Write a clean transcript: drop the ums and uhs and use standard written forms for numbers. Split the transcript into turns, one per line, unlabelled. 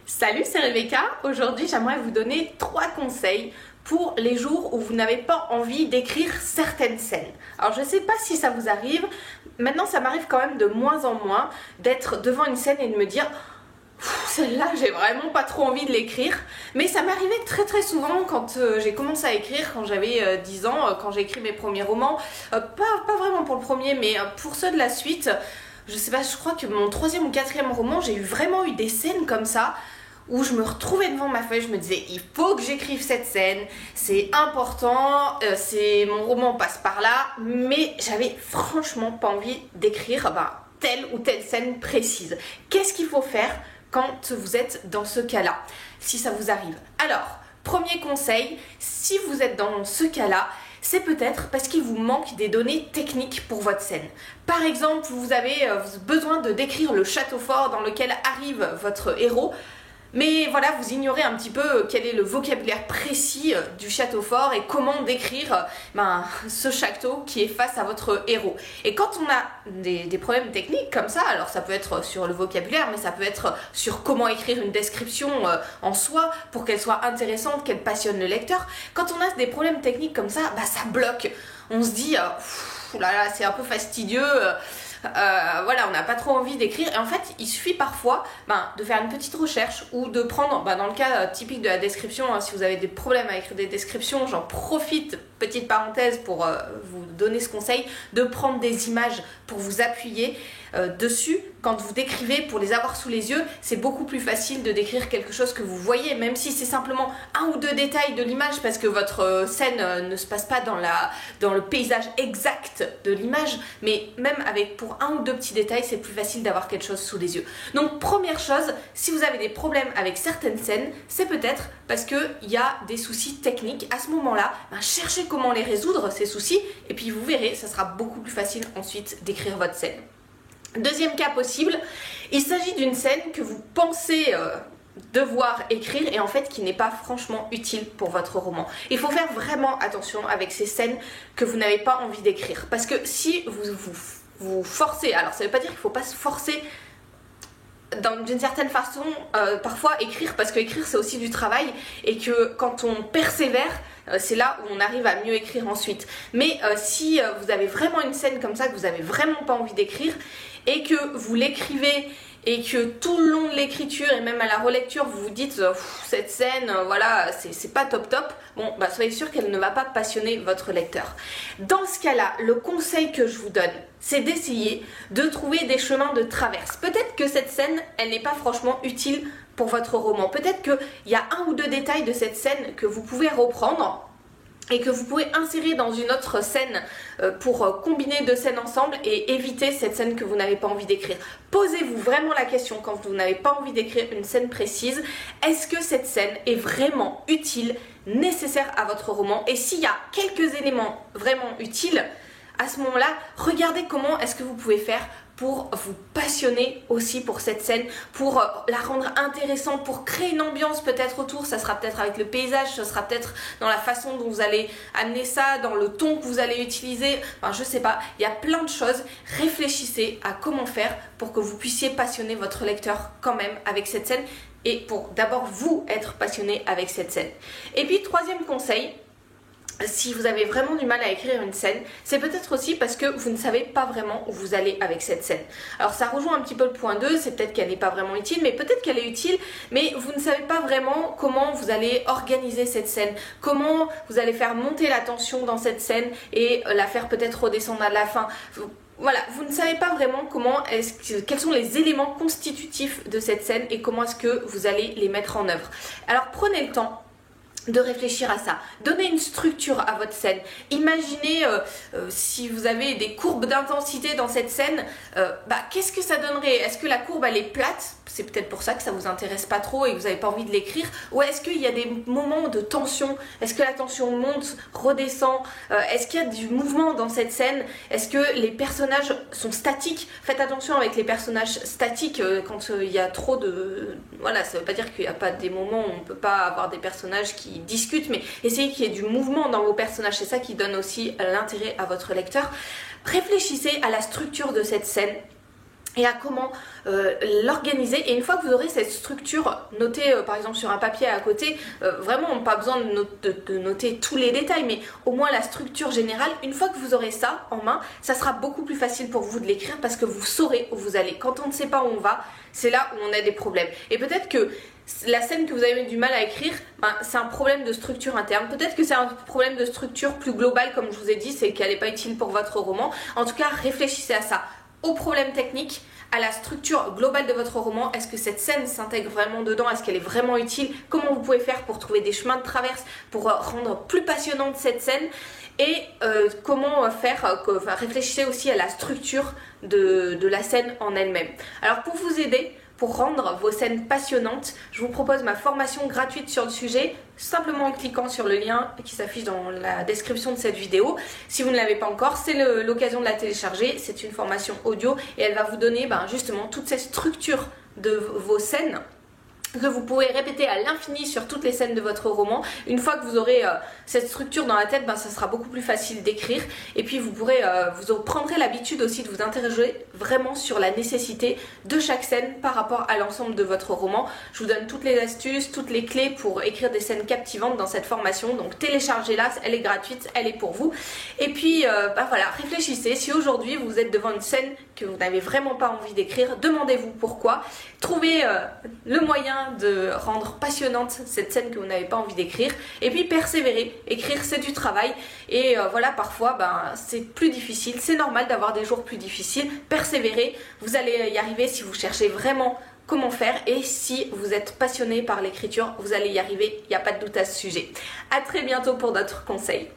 Salut, c'est Rebecca. Aujourd'hui, j'aimerais vous donner 3 conseils pour les jours où vous n'avez pas envie d'écrire certaines scènes. Alors, je ne sais pas si ça vous arrive. Maintenant, ça m'arrive quand même de moins en moins d'être devant une scène et de me dire celle-là, j'ai vraiment pas trop envie de l'écrire. Mais ça m'arrivait très souvent quand j'ai commencé à écrire, quand j'avais 10 ans, quand j'ai écrit mes premiers romans. Pas vraiment pour le premier, mais pour ceux de la suite. Je sais pas, je crois que mon 3e ou 4e roman, j'ai vraiment eu des scènes comme ça où je me retrouvais devant ma feuille, je me disais il faut que j'écrive cette scène, c'est important, mon roman passe par là, mais j'avais franchement pas envie d'écrire telle ou telle scène précise. Qu'est-ce qu'il faut faire quand vous êtes dans ce cas-là, si ça vous arrive? Alors, premier conseil, si vous êtes dans ce cas-là, c'est peut-être parce qu'il vous manque des données techniques pour votre scène. Par exemple, vous avez besoin de décrire le château fort dans lequel arrive votre héros, mais voilà, vous ignorez un petit peu quel est le vocabulaire précis du château fort et comment décrire ce château qui est face à votre héros. Et quand on a des problèmes techniques comme ça, alors ça peut être sur le vocabulaire, mais ça peut être sur comment écrire une description en soi pour qu'elle soit intéressante, qu'elle passionne le lecteur. Quand on a des problèmes techniques comme ça, ça bloque. On se dit, oulala, c'est un peu fastidieux. Voilà, on n'a pas trop envie d'écrire et en fait il suffit parfois de faire une petite recherche ou de prendre, dans le cas typique de la description, si vous avez des problèmes à écrire des descriptions, j'en profite, petite parenthèse pour vous donner ce conseil, de prendre des images pour vous appuyer dessus quand vous décrivez, pour les avoir sous les yeux. C'est beaucoup plus facile de décrire quelque chose que vous voyez, même si c'est simplement 1 ou 2 détails de l'image, parce que votre scène ne se passe pas dans le paysage exact de l'image, mais même pour 1 ou 2 petits détails, c'est plus facile d'avoir quelque chose sous les yeux. Donc première chose, si vous avez des problèmes avec certaines scènes, c'est peut-être parce qu'il y a des soucis techniques. À ce moment-là, cherchez comment les résoudre, ces soucis, et puis vous verrez, ça sera beaucoup plus facile ensuite d'écrire votre scène. Deuxième cas possible, il s'agit d'une scène que vous pensez devoir écrire et en fait qui n'est pas franchement utile pour votre roman. Il faut faire vraiment attention avec ces scènes que vous n'avez pas envie d'écrire, parce que si vous forcez, alors ça ne veut pas dire qu'il ne faut pas se forcer d'une certaine façon, parfois écrire, parce que écrire c'est aussi du travail et que quand on persévère, c'est là où on arrive à mieux écrire ensuite. Mais si vous avez vraiment une scène comme ça que vous n'avez vraiment pas envie d'écrire et que vous l'écrivez et que tout le long de l'écriture et même à la relecture vous vous dites cette scène, voilà, c'est pas top, soyez sûr qu'elle ne va pas passionner votre lecteur. Dans ce cas-là, le conseil que je vous donne, c'est d'essayer de trouver des chemins de traverse. Peut-être que cette scène, elle n'est pas franchement utile pour votre roman. Peut-être qu'il y a 1 ou 2 détails de cette scène que vous pouvez reprendre et que vous pouvez insérer dans une autre scène pour combiner 2 scènes ensemble et éviter cette scène que vous n'avez pas envie d'écrire. Posez-vous vraiment la question quand vous n'avez pas envie d'écrire une scène précise, est-ce que cette scène est vraiment utile, nécessaire à votre roman? Et s'il y a quelques éléments vraiment utiles, à ce moment-là, regardez comment est-ce que vous pouvez faire pour vous passionner aussi pour cette scène, pour la rendre intéressante, pour créer une ambiance peut-être autour. Ça sera peut-être avec le paysage, ça sera peut-être dans la façon dont vous allez amener ça, dans le ton que vous allez utiliser, je sais pas, il y a plein de choses. Réfléchissez à comment faire pour que vous puissiez passionner votre lecteur quand même avec cette scène et pour d'abord vous être passionné avec cette scène. Et puis 3e conseil, si vous avez vraiment du mal à écrire une scène, c'est peut-être aussi parce que vous ne savez pas vraiment où vous allez avec cette scène. Alors ça rejoint un petit peu le point 2, c'est peut-être qu'elle n'est pas vraiment utile, mais peut-être qu'elle est utile, mais vous ne savez pas vraiment comment vous allez organiser cette scène, comment vous allez faire monter la tension dans cette scène et la faire peut-être redescendre à la fin. Voilà, vous ne savez pas vraiment quels sont les éléments constitutifs de cette scène et comment est-ce que vous allez les mettre en œuvre. Alors prenez le temps de réfléchir à ça, donnez une structure à votre scène. Imaginez si vous avez des courbes d'intensité dans cette scène, qu'est-ce que ça donnerait? Est-ce que la courbe elle est plate? C'est peut-être pour ça que ça vous intéresse pas trop et que vous n'avez pas envie de l'écrire. Ou est-ce qu'il y a des moments de tension? Est-ce que la tension monte, redescend? Est-ce qu'il y a du mouvement dans cette scène? Est-ce que les personnages sont statiques? Faites attention avec les personnages statiques quand il y a trop de... Voilà, ça veut pas dire qu'il n'y a pas des moments où on ne peut pas avoir des personnages qui discutent, mais essayez qu'il y ait du mouvement dans vos personnages. C'est ça qui donne aussi l'intérêt à votre lecteur. Réfléchissez à la structure de cette scène et à comment l'organiser. Et une fois que vous aurez cette structure notée par exemple sur un papier à côté, vraiment pas besoin de noter tous les détails, mais au moins la structure générale, une fois que vous aurez ça en main, ça sera beaucoup plus facile pour vous de l'écrire parce que vous saurez où vous allez. Quand on ne sait pas où on va, c'est là où on a des problèmes. Et peut-être que la scène que vous avez du mal à écrire, c'est un problème de structure interne. Peut-être que c'est un problème de structure plus global, comme je vous ai dit, c'est qu'elle n'est pas utile pour votre roman. En tout cas, réfléchissez à ça, aux problèmes techniques, à la structure globale de votre roman. Est-ce que cette scène s'intègre vraiment dedans? Est-ce qu'elle est vraiment utile? Comment vous pouvez faire pour trouver des chemins de traverse pour rendre plus passionnante cette scène? Et comment faire, réfléchissez aussi à la structure de la scène en elle-même. Alors pour vous aider, pour rendre vos scènes passionnantes, je vous propose ma formation gratuite sur le sujet, simplement en cliquant sur le lien qui s'affiche dans la description de cette vidéo. Si vous ne l'avez pas encore, c'est l'occasion de la télécharger. C'est une formation audio et elle va vous donner justement toute cette structure de vos scènes que vous pourrez répéter à l'infini sur toutes les scènes de votre roman. Une fois que vous aurez cette structure dans la tête, ça sera beaucoup plus facile d'écrire. Et puis vous prendrez l'habitude aussi de vous interroger vraiment sur la nécessité de chaque scène par rapport à l'ensemble de votre roman. Je vous donne toutes les astuces, toutes les clés pour écrire des scènes captivantes dans cette formation. Donc téléchargez-la, elle est gratuite, elle est pour vous. Et puis voilà, réfléchissez. Si aujourd'hui vous êtes devant une scène que vous n'avez vraiment pas envie d'écrire, demandez-vous pourquoi. Trouvez le moyen de rendre passionnante cette scène que vous n'avez pas envie d'écrire, et puis persévérer. Écrire, c'est du travail, et voilà, parfois c'est plus difficile, c'est normal d'avoir des jours plus difficiles. Persévérer, vous allez y arriver si vous cherchez vraiment comment faire, et si vous êtes passionné par l'écriture, vous allez y arriver, il n'y a pas de doute à ce sujet. À très bientôt pour d'autres conseils.